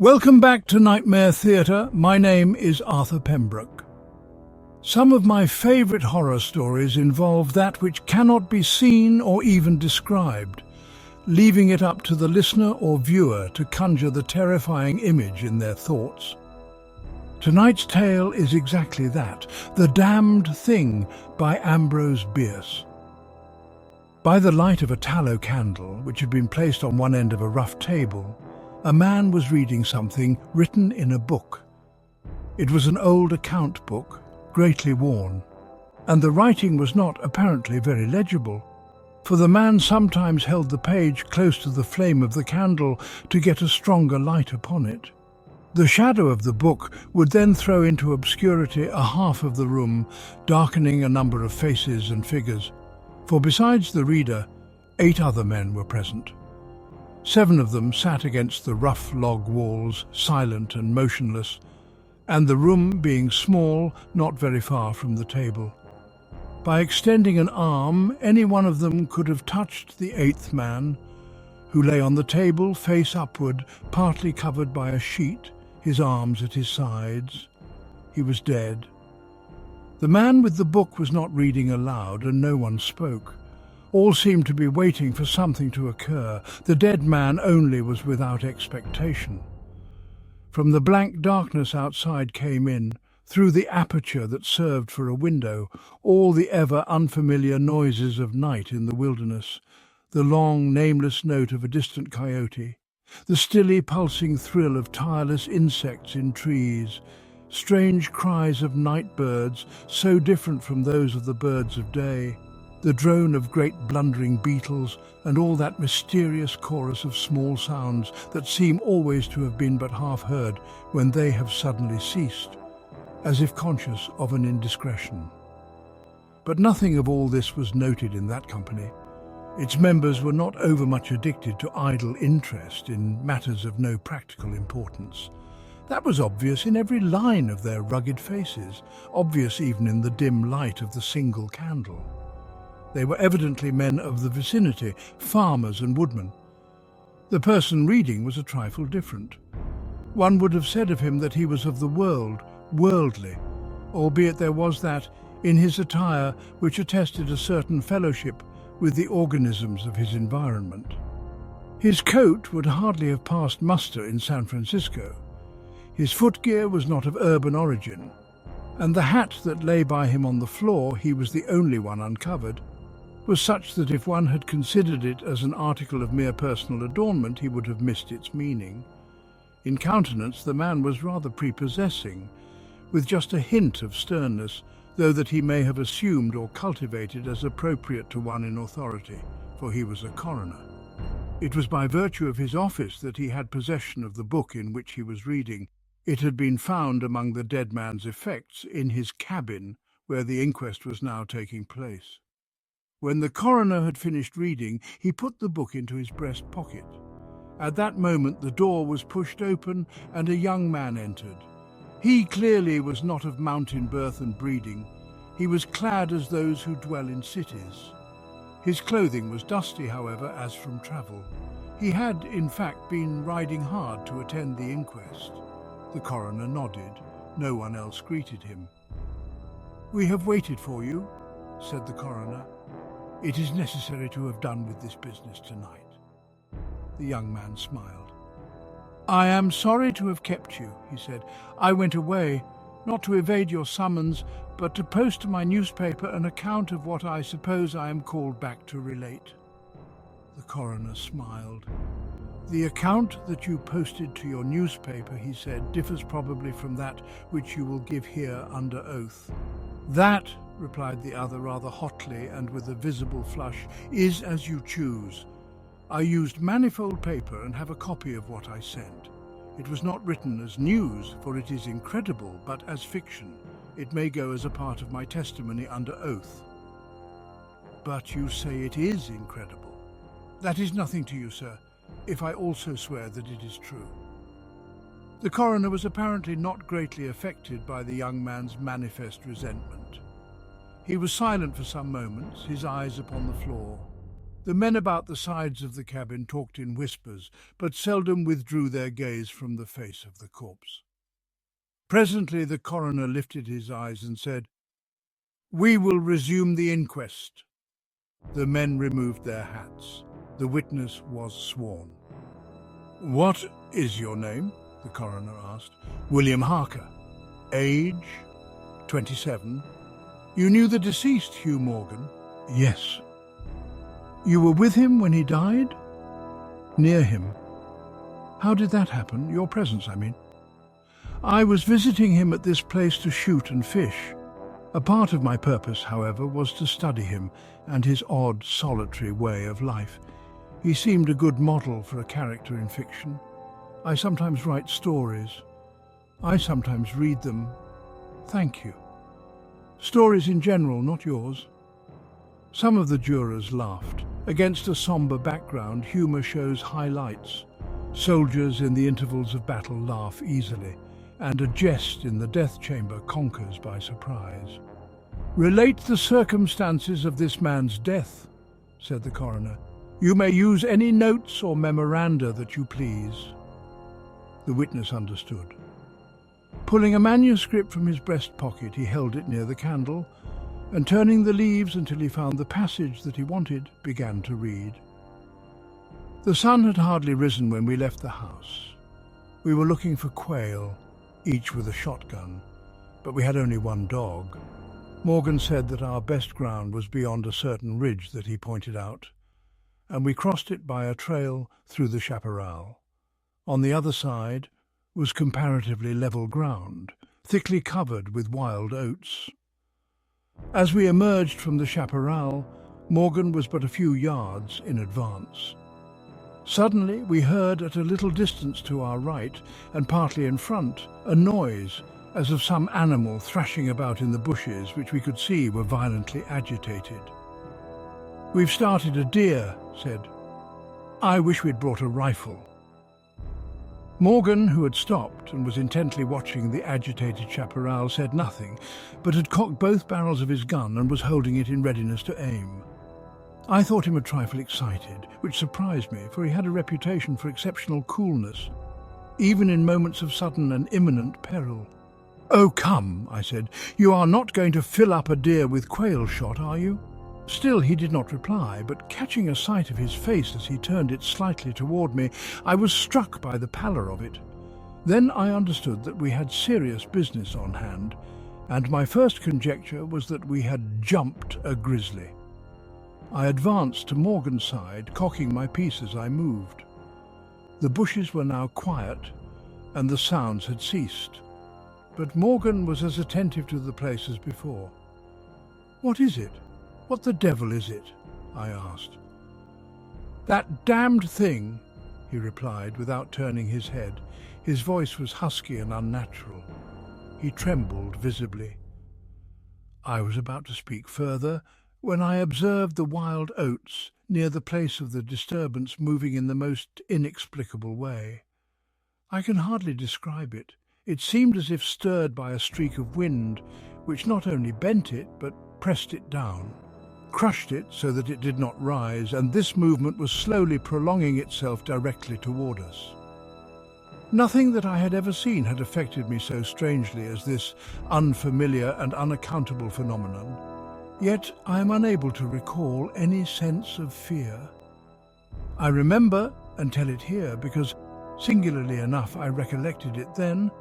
Welcome back to Nightmare Theatre. My name is Arthur Pembroke. Some of my favourite horror stories involve that which cannot be seen or even described, leaving it up to the listener or viewer to conjure the terrifying image in their thoughts. Tonight's tale is exactly that, The Damned Thing by Ambrose Bierce. By the light of a tallow candle, which had been placed on one end of a rough table, a man was reading something written in a book. It was an old account book, greatly worn, and the writing was not apparently very legible, for the man sometimes held the page close to the flame of the candle to get a stronger light upon it. The shadow of the book would then throw into obscurity a half of the room, darkening a number of faces and figures, for besides the reader, 8 other men were present. 7 of them sat against the rough log walls, silent and motionless, and the room being small, not very far from the table. By extending an arm, any one of them could have touched the 8th man, who lay on the table, face upward, partly covered by a sheet, his arms at his sides. He was dead. The man with the book was not reading aloud, and no one spoke. All seemed to be waiting for something to occur. The dead man only was without expectation. From the blank darkness outside came in, through the aperture that served for a window, all the ever unfamiliar noises of night in the wilderness, the long, nameless note of a distant coyote, the stilly, pulsing thrill of tireless insects in trees, strange cries of night birds so different from those of the birds of day, the drone of great blundering beetles, and all that mysterious chorus of small sounds that seem always to have been but half heard when they have suddenly ceased, as if conscious of an indiscretion. But nothing of all this was noted in that company. Its members were not overmuch addicted to idle interest in matters of no practical importance. That was obvious in every line of their rugged faces, obvious even in the dim light of the single candle. They were evidently men of the vicinity, farmers and woodmen. The person reading was a trifle different. One would have said of him that he was of the world, worldly, albeit there was that in his attire which attested a certain fellowship with the organisms of his environment. His coat would hardly have passed muster in San Francisco. His footgear was not of urban origin, and the hat that lay by him on the floor, he was the only one uncovered, was such that if one had considered it as an article of mere personal adornment, he would have missed its meaning. In countenance, the man was rather prepossessing, with just a hint of sternness, though that he may have assumed or cultivated as appropriate to one in authority, for he was a coroner. It was by virtue of his office that he had possession of the book in which he was reading. It had been found among the dead man's effects in his cabin, where the inquest was now taking place. When the coroner had finished reading, he put the book into his breast pocket. At that moment the door was pushed open and a young man entered. He clearly was not of mountain birth and breeding. He was clad as those who dwell in cities. His clothing was dusty, however, as from travel. He had, in fact, been riding hard to attend the inquest. The coroner nodded. No one else greeted him. "We have waited for you," said the coroner. "It is necessary to have done with this business tonight." The young man smiled. "I am sorry to have kept you," he said. "I went away, not to evade your summons, but to post to my newspaper an account of what I suppose I am called back to relate." The coroner smiled. "The account that you posted to your newspaper," he said, "differs probably from that which you will give here under oath." "That," replied the other rather hotly and with a visible flush, "is as you choose. I used manifold paper and have a copy of what I sent. It was not written as news, for it is incredible, but as fiction. It may go as a part of my testimony under oath." "But you say it is incredible." "That is nothing to you, sir, if I also swear that it is true." The coroner was apparently not greatly affected by the young man's manifest resentment. He was silent for some moments, his eyes upon the floor. The men about the sides of the cabin talked in whispers, but seldom withdrew their gaze from the face of the corpse. Presently the coroner lifted his eyes and said, "We will resume the inquest." The men removed their hats. The witness was sworn. "What is your name?" the coroner asked. "William Harker." "Age?" 27. "You knew the deceased, Hugh Morgan?" "Yes." "You were with him when he died?" "Near him." "How did that happen? Your presence, I mean." "I was visiting him at this place to shoot and fish. A part of my purpose, however, was to study him and his odd, solitary way of life. He seemed a good model for a character in fiction. I sometimes write stories. I sometimes read them. Thank you. Stories in general, not yours." Some of the jurors laughed. Against a somber background, humour shows highlights. Soldiers in the intervals of battle laugh easily, and a jest in the death chamber conquers by surprise. "Relate the circumstances of this man's death," said the coroner. "You may use any notes or memoranda that you please." The witness understood. Pulling a manuscript from his breast pocket, he held it near the candle, and turning the leaves until he found the passage that he wanted, began to read. The sun had hardly risen when we left the house. We were looking for quail, each with a shotgun, but we had only one dog. Morgan said that our best ground was beyond a certain ridge that he pointed out, and we crossed it by a trail through the chaparral. On the other side was comparatively level ground, thickly covered with wild oats. As we emerged from the chaparral, Morgan was but a few yards in advance. Suddenly we heard at a little distance to our right, and partly in front, a noise as of some animal thrashing about in the bushes, which we could see were violently agitated. "We've started a deer," said. "I wish we'd brought a rifle." Morgan, who had stopped and was intently watching the agitated chaparral, said nothing, but had cocked both barrels of his gun and was holding it in readiness to aim. I thought him a trifle excited, which surprised me, for he had a reputation for exceptional coolness, even in moments of sudden and imminent peril. "Oh, come," I said, "you are not going to fill up a deer with quail shot, are you?" Still he did not reply, but catching a sight of his face as he turned it slightly toward me, I was struck by the pallor of it. Then I understood that we had serious business on hand, and my first conjecture was that we had jumped a grizzly. I advanced to Morgan's side, cocking my piece as I moved. The bushes were now quiet, and the sounds had ceased, but Morgan was as attentive to the place as before. "What is it? What the devil is it?" I asked. "That damned thing," he replied without turning his head. His voice was husky and unnatural. He trembled visibly. I was about to speak further when I observed the wild oats near the place of the disturbance moving in the most inexplicable way. I can hardly describe it. It seemed as if stirred by a streak of wind, which not only bent it, but pressed it down, crushed it so that it did not rise, and this movement was slowly prolonging itself directly toward us. Nothing that I had ever seen had affected me so strangely as this unfamiliar and unaccountable phenomenon, yet I am unable to recall any sense of fear. I remember, and tell it here because, singularly enough, I recollected it then,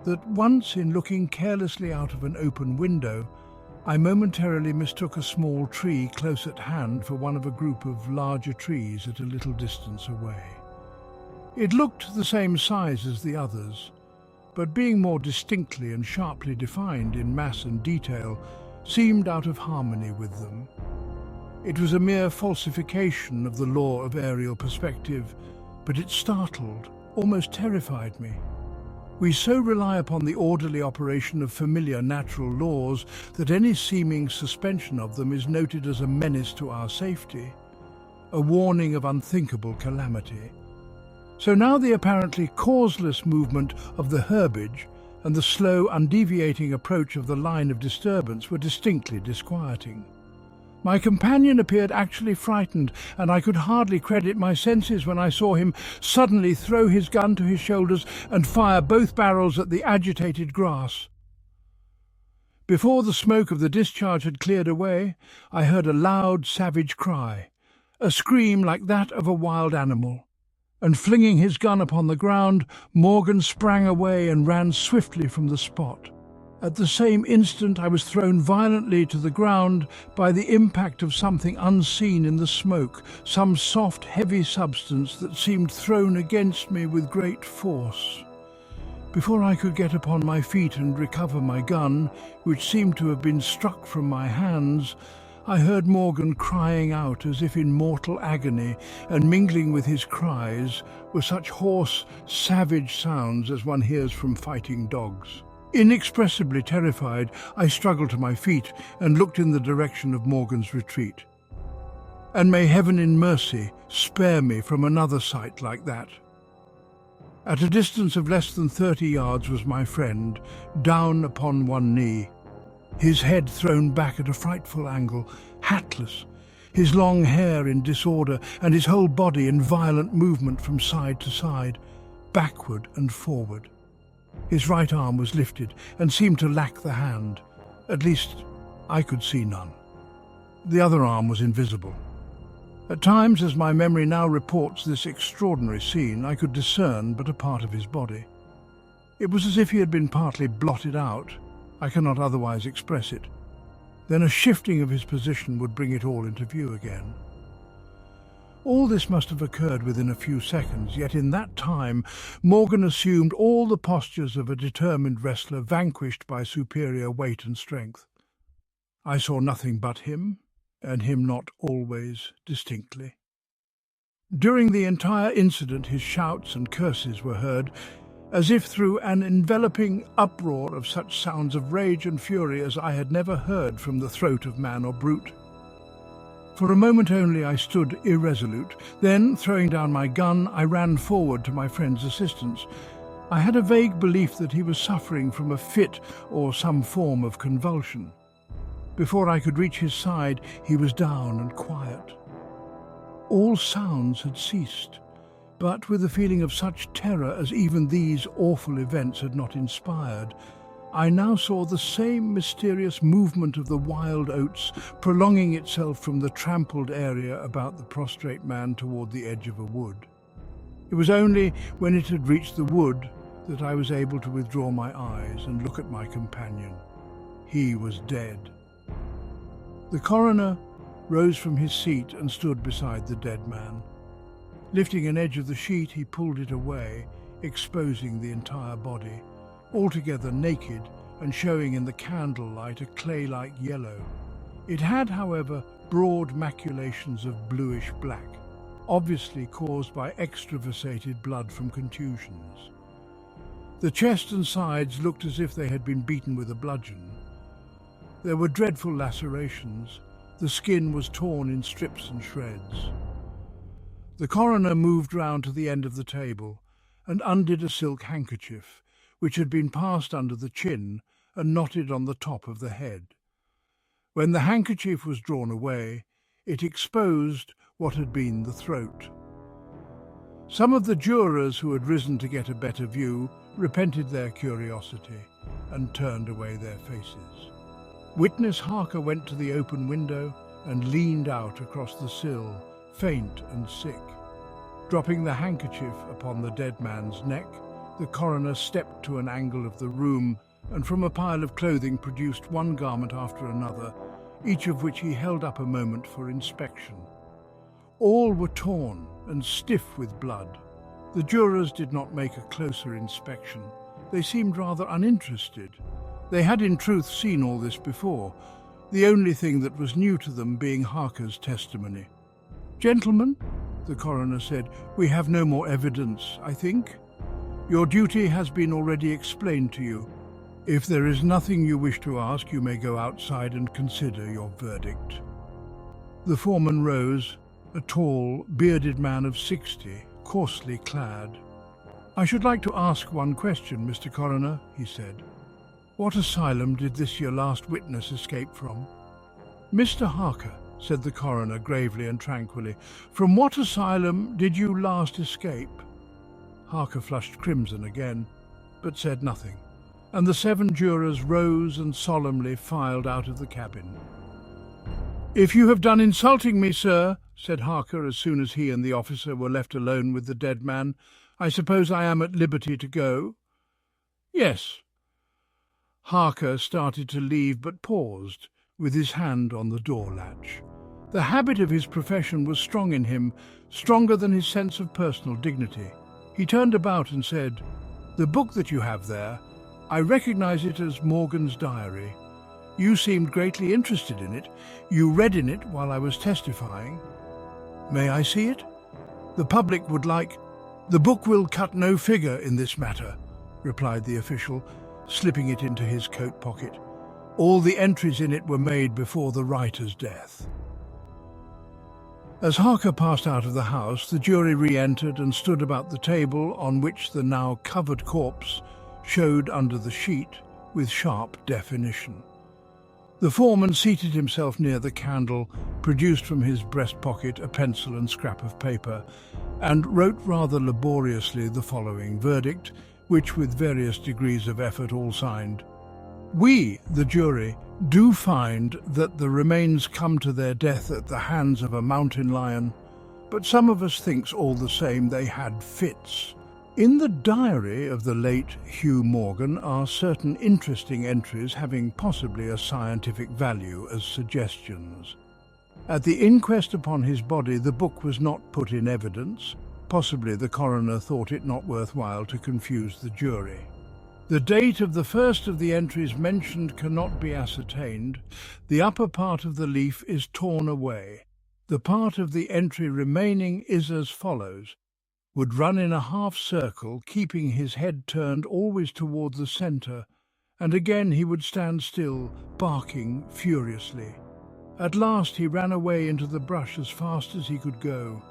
that once in looking carelessly out of an open window, I momentarily mistook a small tree close at hand for one of a group of larger trees at a little distance away. It looked the same size as the others, but being more distinctly and sharply defined in mass and detail, seemed out of harmony with them. It was a mere falsification of the law of aerial perspective, but it startled, almost terrified me. We so rely upon the orderly operation of familiar natural laws that any seeming suspension of them is noted as a menace to our safety, a warning of unthinkable calamity. So now the apparently causeless movement of the herbage and the slow, undeviating approach of the line of disturbance were distinctly disquieting. My companion appeared actually frightened, and I could hardly credit my senses when I saw him suddenly throw his gun to his shoulders and fire both barrels at the agitated grass. Before the smoke of the discharge had cleared away, I heard a loud, savage cry, a scream like that of a wild animal, and flinging his gun upon the ground, Morgan sprang away and ran swiftly from the spot. At the same instant I was thrown violently to the ground by the impact of something unseen in the smoke, some soft, heavy substance that seemed thrown against me with great force. Before I could get upon my feet and recover my gun, which seemed to have been struck from my hands, I heard Morgan crying out as if in mortal agony, and mingling with his cries were such hoarse, savage sounds as one hears from fighting dogs. Inexpressibly terrified, I struggled to my feet and looked in the direction of Morgan's retreat. And may heaven in mercy spare me from another sight like that. At a distance of less than 30 yards was my friend, down upon one knee, his head thrown back at a frightful angle, hatless, his long hair in disorder, and his whole body in violent movement from side to side, backward and forward. His right arm was lifted and seemed to lack the hand. At least, I could see none. The other arm was invisible. At times, as my memory now reports this extraordinary scene, I could discern but a part of his body. It was as if he had been partly blotted out. I cannot otherwise express it. Then a shifting of his position would bring it all into view again. All this must have occurred within a few seconds, yet in that time Morgan assumed all the postures of a determined wrestler vanquished by superior weight and strength. I saw nothing but him, and him not always distinctly. During the entire incident his shouts and curses were heard, as if through an enveloping uproar of such sounds of rage and fury as I had never heard from the throat of man or brute. For a moment only I stood irresolute. Then, throwing down my gun, I ran forward to my friend's assistance. I had a vague belief that he was suffering from a fit or some form of convulsion. Before I could reach his side, he was down and quiet. All sounds had ceased, but with a feeling of such terror as even these awful events had not inspired, I now saw the same mysterious movement of the wild oats prolonging itself from the trampled area about the prostrate man toward the edge of a wood. It was only when it had reached the wood that I was able to withdraw my eyes and look at my companion. He was dead. The coroner rose from his seat and stood beside the dead man. Lifting an edge of the sheet, he pulled it away, exposing the entire body, altogether naked and showing in the candlelight a clay-like yellow. It had, however, broad maculations of bluish black, obviously caused by extravasated blood from contusions. The chest and sides looked as if they had been beaten with a bludgeon. There were dreadful lacerations. The skin was torn in strips and shreds. The coroner moved round to the end of the table and undid a silk handkerchief, which had been passed under the chin and knotted on the top of the head. When the handkerchief was drawn away, it exposed what had been the throat. Some of the jurors who had risen to get a better view repented their curiosity and turned away their faces. Witness Harker went to the open window and leaned out across the sill, faint and sick. Dropping the handkerchief upon the dead man's neck, the coroner stepped to an angle of the room and from a pile of clothing produced one garment after another, each of which he held up a moment for inspection. All were torn and stiff with blood. The jurors did not make a closer inspection. They seemed rather uninterested. They had in truth seen all this before, the only thing that was new to them being Harker's testimony. "Gentlemen," the coroner said, "we have no more evidence, I think. Your duty has been already explained to you. If there is nothing you wish to ask, you may go outside and consider your verdict." The foreman rose, a tall, bearded man of 60, coarsely clad. "I should like to ask one question, Mr. Coroner," he said. "What asylum did this your last witness escape from?" "Mr. Harker," said the coroner gravely and tranquilly. "From what asylum did you last escape?" Harker flushed crimson again, but said nothing, and the 7 jurors rose and solemnly filed out of the cabin. "If you have done insulting me, sir," said Harker as soon as he and the officer were left alone with the dead man, "I suppose I am at liberty to go?" "Yes." Harker started to leave, but paused, with his hand on the door latch. The habit of his profession was strong in him, stronger than his sense of personal dignity. He turned about and said, "The book that you have there, I recognize it as Morgan's diary. You seemed greatly interested in it. You read in it while I was testifying. May I see it? The public would like—" "The book will cut no figure in this matter," replied the official, slipping it into his coat pocket. "All the entries in it were made before the writer's death." As Harker passed out of the house, the jury re-entered and stood about the table on which the now covered corpse showed under the sheet with sharp definition. The foreman seated himself near the candle, produced from his breast pocket a pencil and scrap of paper, and wrote rather laboriously the following verdict, which with various degrees of effort all signed. "We, the jury, do find that the remains come to their death at the hands of a mountain lion, but some of us thinks all the same they had fits. In the diary of the late Hugh Morgan are certain interesting entries having possibly a scientific value as suggestions. At the inquest upon his body, the book was not put in evidence. Possibly the coroner thought it not worthwhile to confuse the jury. The date of the first of the entries mentioned cannot be ascertained. The upper part of the leaf is torn away. The part of the entry remaining is as follows: would run in a half circle, keeping his head turned always toward the centre, and again he would stand still, barking furiously. At last he ran away into the brush as fast as he could go.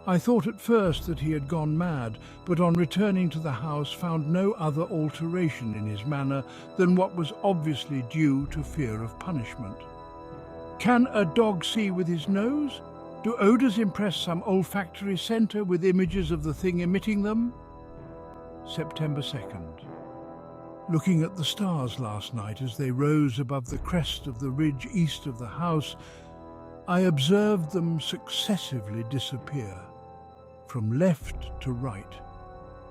I thought at first that he had gone mad, but on returning to the house found no other alteration in his manner than what was obviously due to fear of punishment. Can a dog see with his nose? Do odours impress some olfactory centre with images of the thing emitting them? September 2nd. Looking at the stars last night as they rose above the crest of the ridge east of the house, I observed them successively disappear, from left to right.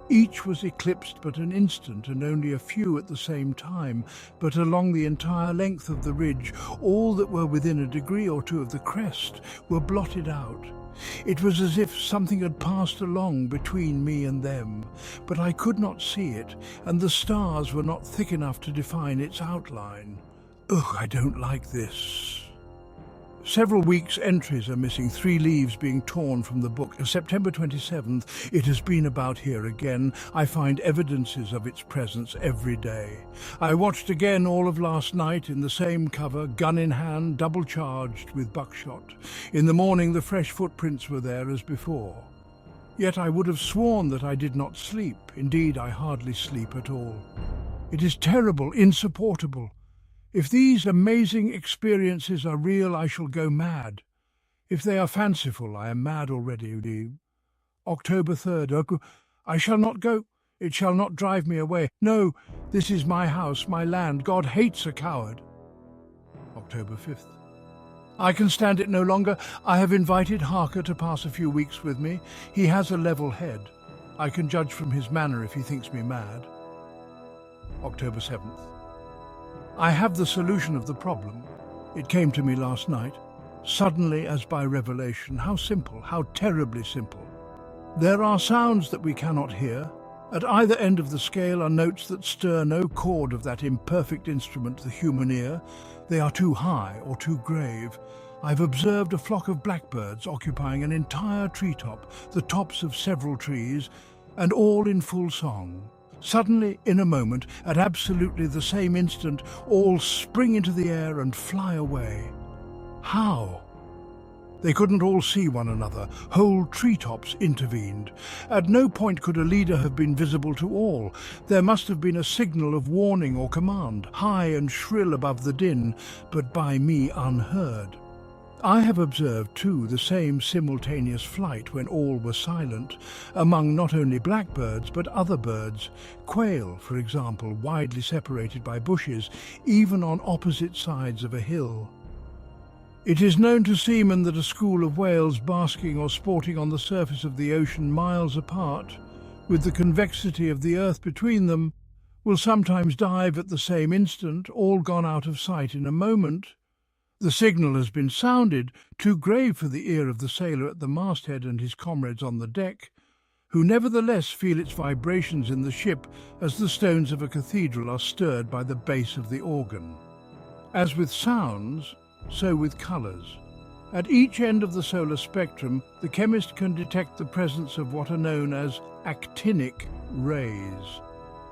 Each was eclipsed but an instant, and only a few at the same time, but along the entire length of the ridge, all that were within a degree or two of the crest were blotted out. It was as if something had passed along between me and them, but I could not see it, and the stars were not thick enough to define its outline. Ugh, I don't like this. Several weeks' entries are missing, 3 leaves being torn from the book. September 27th, it has been about here again. I find evidences of its presence every day. I watched again all of last night in the same cover, gun in hand, double charged with buckshot. In the morning the fresh footprints were there as before. Yet I would have sworn that I did not sleep. Indeed, I hardly sleep at all. It is terrible, insupportable. If these amazing experiences are real, I shall go mad. If they are fanciful, I am mad already. October 3rd. I shall not go. It shall not drive me away. No, this is my house, my land. God hates a coward. October 5th. I can stand it no longer. I have invited Harker to pass a few weeks with me. He has a level head. I can judge from his manner if he thinks me mad. October 7th. I have the solution of the problem. It came to me last night, suddenly as by revelation. How simple, how terribly simple. There are sounds that we cannot hear. At either end of the scale are notes that stir no chord of that imperfect instrument, the human ear. They are too high or too grave. I've observed a flock of blackbirds occupying an entire treetop, the tops of several trees, and all in full song. Suddenly, in a moment, at absolutely the same instant, all spring into the air and fly away. How? They couldn't all see one another. Whole treetops intervened. At no point could a leader have been visible to all. There must have been a signal of warning or command, high and shrill above the din, but by me unheard. I have observed, too, the same simultaneous flight when all were silent, among not only blackbirds but other birds, quail, for example, widely separated by bushes, even on opposite sides of a hill. It is known to seamen that a school of whales basking or sporting on the surface of the ocean miles apart, with the convexity of the earth between them, will sometimes dive at the same instant, all gone out of sight in a moment. The signal has been sounded, too grave for the ear of the sailor at the masthead and his comrades on the deck, who nevertheless feel its vibrations in the ship as the stones of a cathedral are stirred by the bass of the organ. As with sounds, so with colours. At each end of the solar spectrum, the chemist can detect the presence of what are known as actinic rays.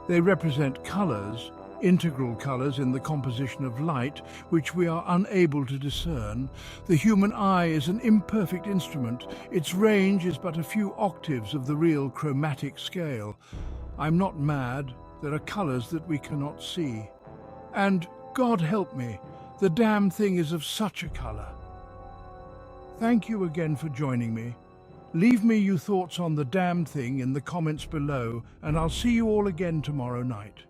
They represent colours, integral colours in the composition of light, which we are unable to discern. The human eye is an imperfect instrument. Its range is but a few octaves of the real chromatic scale. I'm not mad. There are colours that we cannot see. And, God help me, the damn thing is of such a colour. Thank you again for joining me. Leave me your thoughts on the damn thing in the comments below, and I'll see you all again tomorrow night.